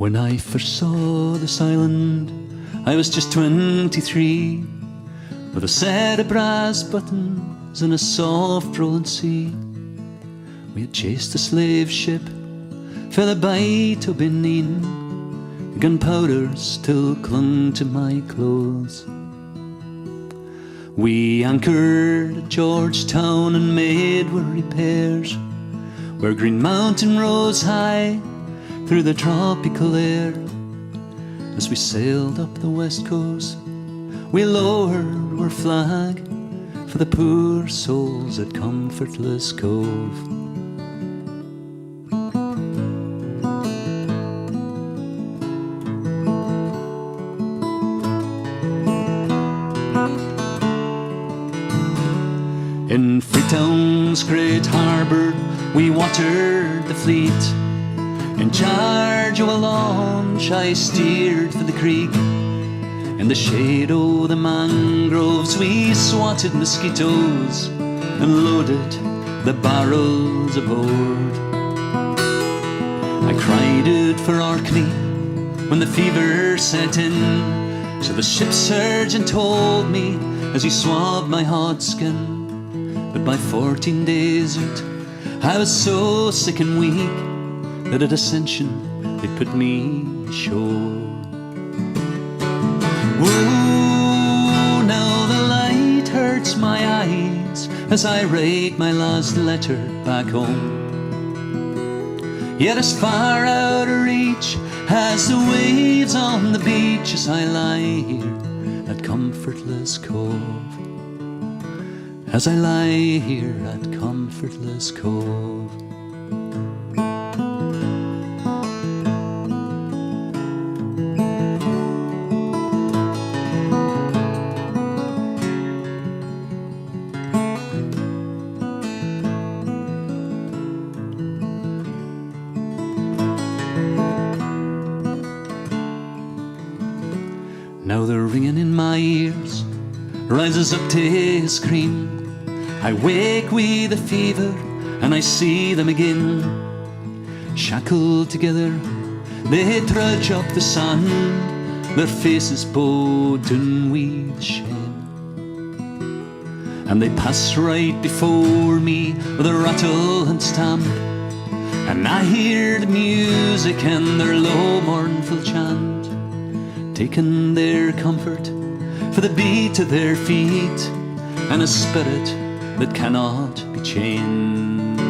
When I first saw this island, I was just 23, with a set of brass buttons and a soft rolling sea. We had chased a slave ship, fell by to Benin. The gunpowder still clung to my clothes. We anchored at Georgetown and made our repairs, where Green Mountain rose high through the tropical air. As we sailed up the west coast, we lowered our flag for the poor souls at Comfortless Cove. In Freetown's great harbour we watered the fleet. In charge of a launch I steered for the creek. In the shade of the mangroves we swatted mosquitoes and loaded the barrels aboard. I cried out for Orkney when the fever set in, so the ship's surgeon told me as he swabbed my hot skin. But by 14 days out I was so sick and weak that at Ascension they put me ashore. Whoa, now the light hurts my eyes as I write my last letter back home. Yet as far out of reach as the waves on the beach, as I lie here at Comfortless Cove, as I lie here at Comfortless Cove. Now the ringing in my ears rises up to a scream. I wake with the fever and I see them again. Shackled together they trudge up the sand, their faces bowed down with shame. And they pass right before me with a rattle and stamp, and I hear the music and their low mournful chant, taking their comfort for the beat of their feet and a spirit that cannot be chained.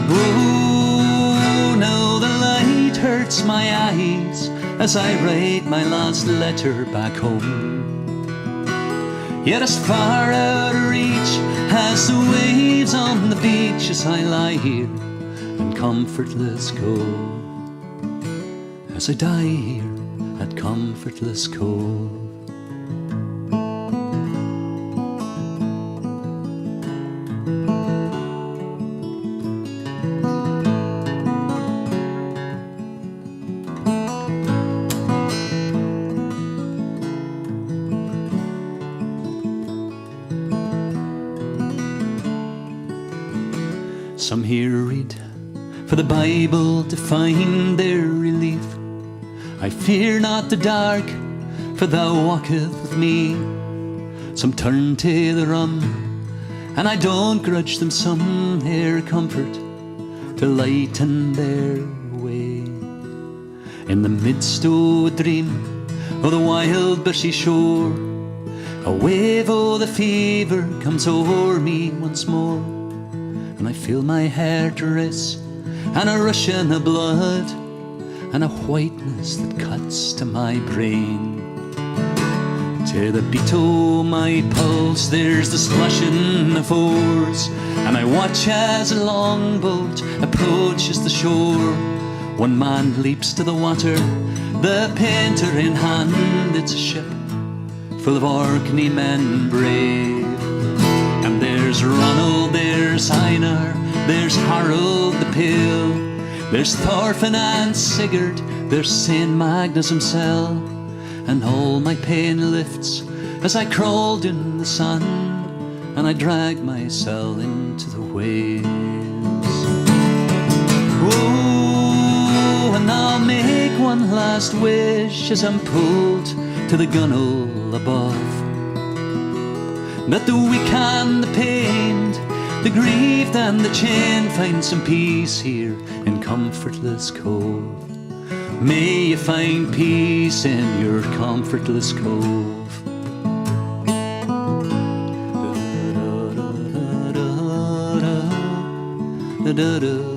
Oh, now the light hurts my eyes as I write my last letter back home. Yet as far out of reach as the waves on the beach, as I lie here in Comfortless Cove, as I die here at Comfortless Cove. Some here read for the Bible to find their relief. I fear not the dark, for thou walketh with me. Some turn to the rum, and I don't grudge them some air comfort to lighten their way. In the midst of a dream of the wild bushy shore, a wave of the fever comes over me once more, and I feel my heart race and a rushing of blood and a whiteness that cuts to my brain. To the beat of my pulse there's the splashing of oars, and I watch as a longboat approaches the shore. One man leaps to the water, the painter in hand. It's a ship full of Orkney men brave. And there's Ronald, there's Einar, there's Harold the Pale, there's Thorfinn and Sigurd, there's Saint Magnus himself. And all my pain lifts as I crawled in the sun, and I drag myself into the waves. Oh, and I'll make one last wish as I'm pulled to the gunwale above, that the weak and the pained, the grieved and the chained find some peace here in Comfortless Cove. May you find peace in your Comfortless Cove. Da, da, da, da, da, da, da.